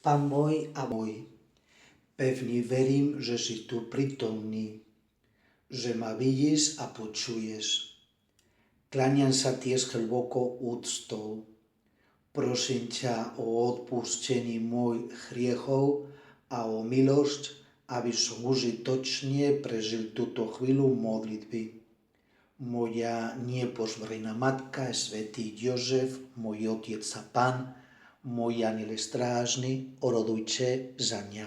Pán môj a môj, pevne verím, že si tu prítomný, že ma vidíš a počuješ. Kláňam sa ti s hlbokou úctou. Prosím ťa o odpustenie mojich hriechov a o milosť, aby som užitočne prežil túto chvíľu modlitby. Moja nepožmrná matka, svätý Jozef, môj otec a pán, môj aniel strážny, orodujte za mňa.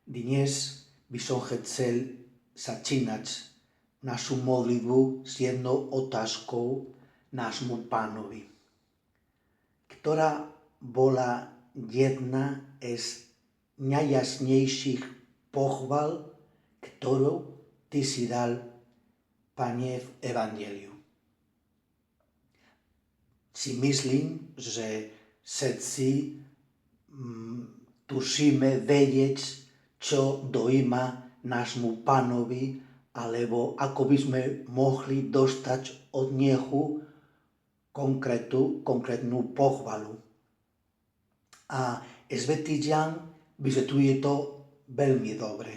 Dnes by som chcel začínať našu modlitbu s jednou otázkou nášmu pánovi, ktorá bola jedna z najjasnejších pochval, ktorú ty si dal, Pane, v Evangeliu. Si myslím, že všetci tušíme vedieť, čo dojíma nášmu pánovi, alebo ako by sme mohli dostať od neho konkrétnu pochvalu. A svätý Ján vysvetľuje to veľmi dobre,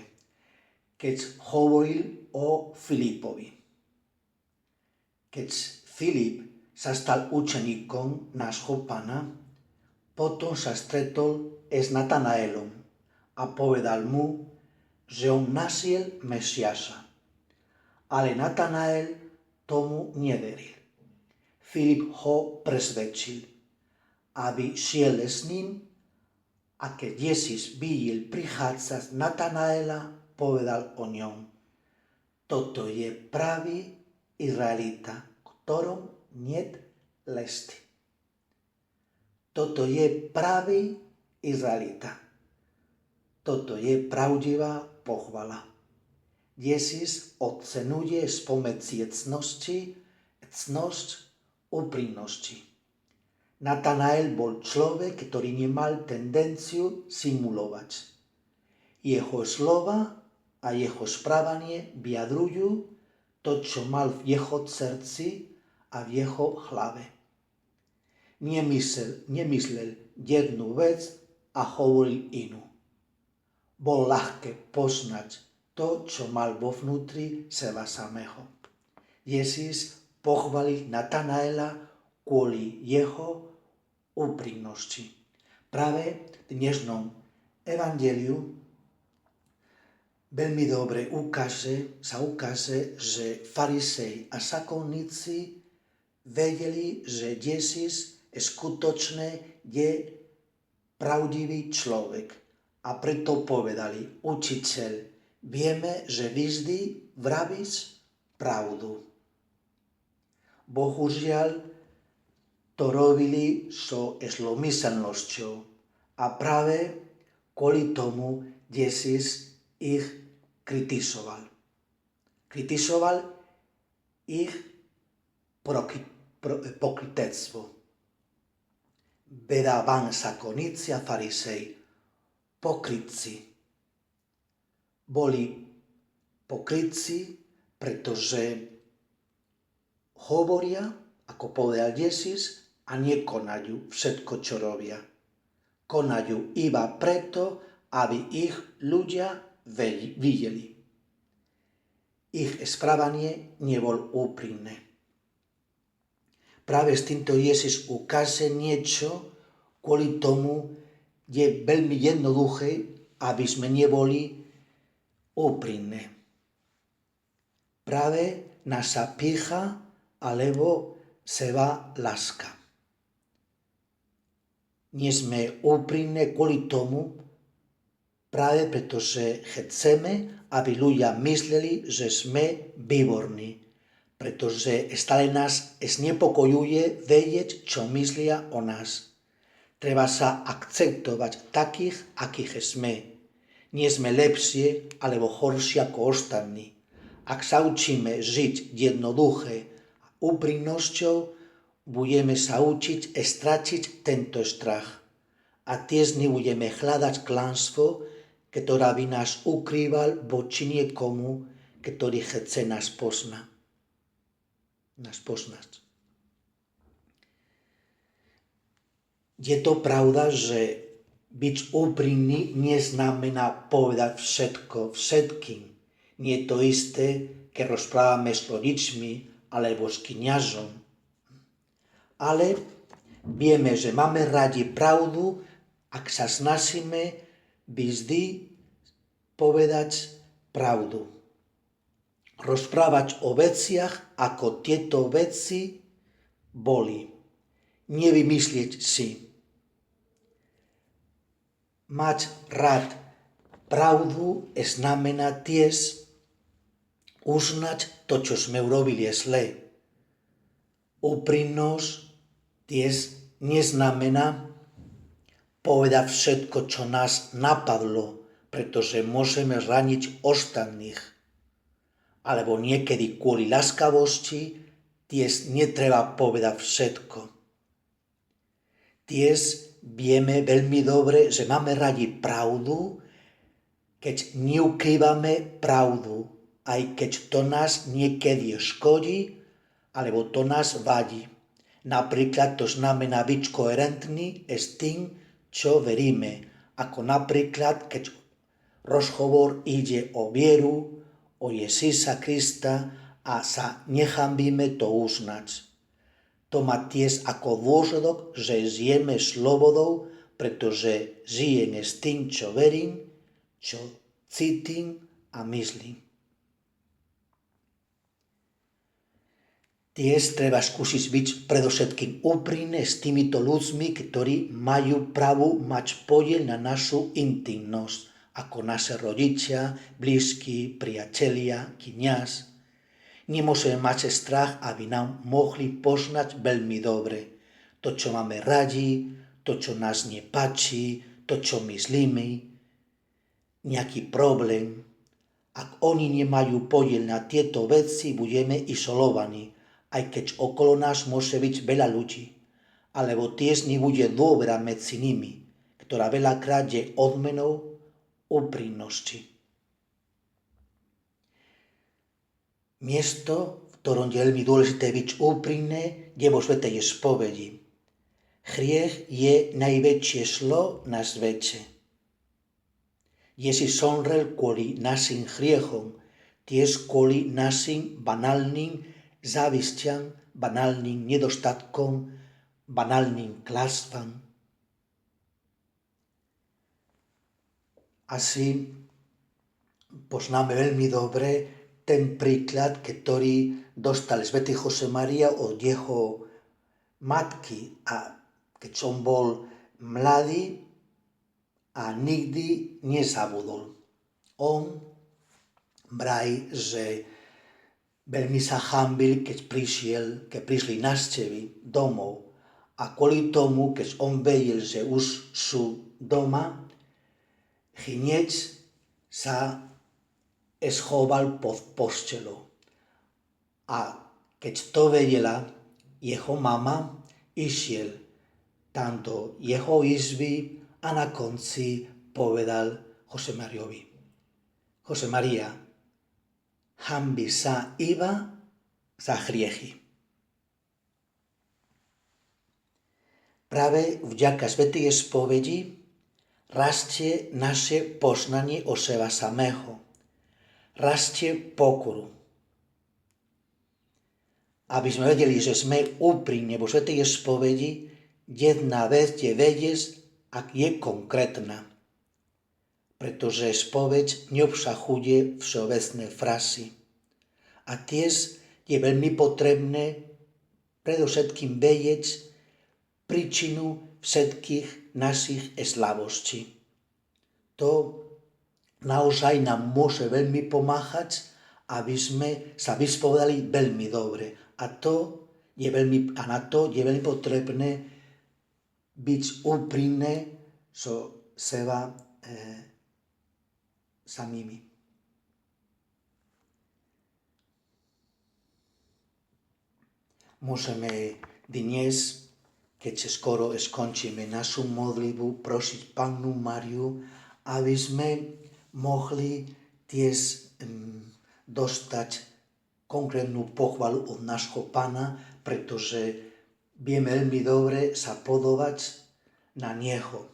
keď hovoril o Filipovi. Keď Filip sa stal učeníkom nášho pána, potom sa stretol s Natanaelom a povedal mu, že on našiel Mesiáša. Ale Natanael tomu neveril. Filip ho presvedčil, aby šiel s ním, a keď Ježiš videl prichádzať Natanaela, povedal o ňom: toto je pravý Izraelita, ktorom niet lesti. Toto je pravý Izraelita. Toto je pravdivá pochvala. Ježiš ocenuje spomedzi cnosť úprimnosti. Natanael bol človek, ktorý nemal tendenciu simulovať. Jeho slova a jeho správanie vyjadrujú to, čo mal v jeho srdci a v jeho hlave. Nemyslel jednu vec a hovoril inú. Bol ľahké poznať to, čo mal vo vnútri seba samého. Ježiš pochválil Natanaela kvôli jeho úprimnosti. Práve v dnešnom evangeliu veľmi dobre sa ukáže, že farizei a zákonníci vedeli, že Ježiš skutočne je pravdivý človek. A preto povedali: učiteľ, vieme, že vždy vravíš pravdu. Bohužiaľ, to robili so zlomyselnosťou a práve kvôli tomu Ježiš ich kritizoval. Kritizoval ich pokrytectvo. Beda vám zákonníci a farizei, pokrytci. Boli pokrytci, pretože hovoria, ako povedal Ježiš, a nekonajú všetko, čo robia. Konajú iba preto, aby ich ľudia videli. Ich správanie nebol úprimné. Práve s týmto Ježiš ukáže niečo, kvôli tomu je veľmi jednoduché, aby sme neboli úprimné. Práve naša pýcha alebo seba láska. Nie sme úprimné kvôli tomu, práve pretože chceme, aby ľudia mysleli, že sme výborní, pretože stále nás znepokojuje vedieť, čo myslia o nás. Treba sa akceptovať takých, akých sme. Nie sme lepšie alebo horšie ako ostatní. Ak sa učíme žiť jednoduché a úprimnosťou, budeme sa učiť stratiť tento strach. A tiež nebudeme hľadať klamstvo, ktorá by nás ukrýval voči niekomu, ktorý chce nás poznať. Je to pravda, že byť úprimný neznamená povedať všetko všetkým. Nie je to isté, keď rozprávame s rodičmi alebo s kňazom. Ale vieme, že máme radi pravdu, ak sa snažíme vždy povedať pravdu. Rozprávať o veciach, ako tieto veci boli. Nevymyslieť si. Mať rád pravdu znamená tiež uznať to, čo sme urobili zle. Úprimnosť tiež neznamená povedať všetko, čo nás napadlo, pretože môžeme raniť ostatných. Alebo niekedy kvôli láskavosti tiež netreba povedať všetko. Tiež vieme veľmi dobre, že máme radi pravdu, keď neukrývame pravdu, aj keď to nás niekedy škodí, alebo to nás vadí. Napríklad to znamená byť koherentný s tým, čo veríme. Ako napríklad, keď rozhovor ide o vieru, o Ježíša Krista a sa nechambíme to uznať. To má tiež ako dôsledok, že žijeme slobodou, pretože žijem s tým, čo verím, čo cítim a myslím. Tiež treba skúsiť byť predovšetkým úprimný s týmito ľuďmi, ktorí majú právo mať podiel na našu intimnosť, ako naše rodičia, blízki, priatelia, kňaz. Nemôžeme mať strach, aby nám mohli poznať veľmi dobre to, čo máme radi, to, čo nás nepáči, to, čo myslíme, nejaký problém. Ak oni nemajú podiel na tieto veci, budeme izolovaní, aj keď okolo nás môže byť veľa ľudí, alebo tiež nebude dôvera medzi nimi, ktorá veľakrát je odmenou úprimnosti. Miesto, v ktorom je veľmi dôležité byť úprimné, je vo svätej spovedi. Hriech je najväčšie zlo na svete. Ježiš zomrel kvôli našim hriechom, tiež kvôli našim banálnym závistiam, banálnym nedostatkom, banálnym klamstvám. Asi poznáme veľmi dobre ten príklad, ktorý dostal svätý Josemaria od jeho matky, a keď som bol mladý a nikdy nezabudol. On vraj, že veľmi sa hanbil, keď prišli návštevy domov. A kvôli tomu, keď on vedel, že už sú doma, hneď sa schoval pod posteľou. A keď to vedela jeho mama, išiel tam do jeho izby a na konci povedal Josemariovi: Josemaria, hanbi sa iba za hriechy. Práve vďaka svätej spovedi rastie naše poznanie o seba samého. Rastie pokoru. Aby sme vedeli, že sme úprimne vo svätej spovedi, jedna vec je vedieť, ak je konkrétna. Pretože spoveď neobsahuje všeobecné frázy. A tiež je veľmi potrebné predovšetkým vedieť príčinu všetkých našich slabostí. To naozaj nám môže veľmi pomáhať, aby sme sa vyspovedali veľmi dobre. A na to je veľmi potrebné byť úprimné so seba samými. Môžeme dnes, keď skoro skončíme našu modlitbu, prosiť Pannu Máriu, aby sme mohli tiež dostať konkrétnu pochvalu od nášho Pána, pretože vieme veľmi dobre sa podobať na Neho.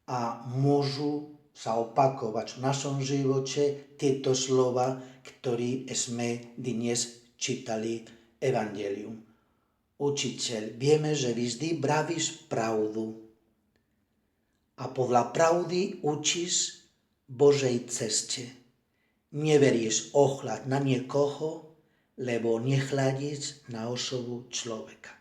A môžu sa opakovať v našom živote tieto slova, ktoré sme dnes čítali Evangelium. Učiteľ, vieme, že vždy pravíš pravdu a podľa pravdy učíš Božej ceste. Neveríš ohľad na niekoho, lebo nehľadíš na osobu človeka.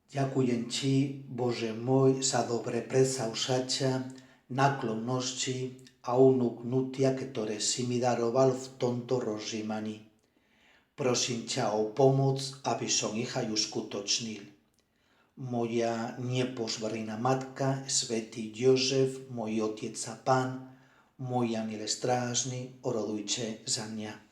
Ďakujem ti, Bože môj, za dobre predsavzatia, náklonnosti a unúknutia, ktoré si mi daroval v tomto rozjímaní. Prosím ťa o pomoc, aby som ich aj uskutočnil. Moja nepoškvrnená matka, svätý Jozef, môj otec a pán, môj aniel strážny, orodujte za mňa.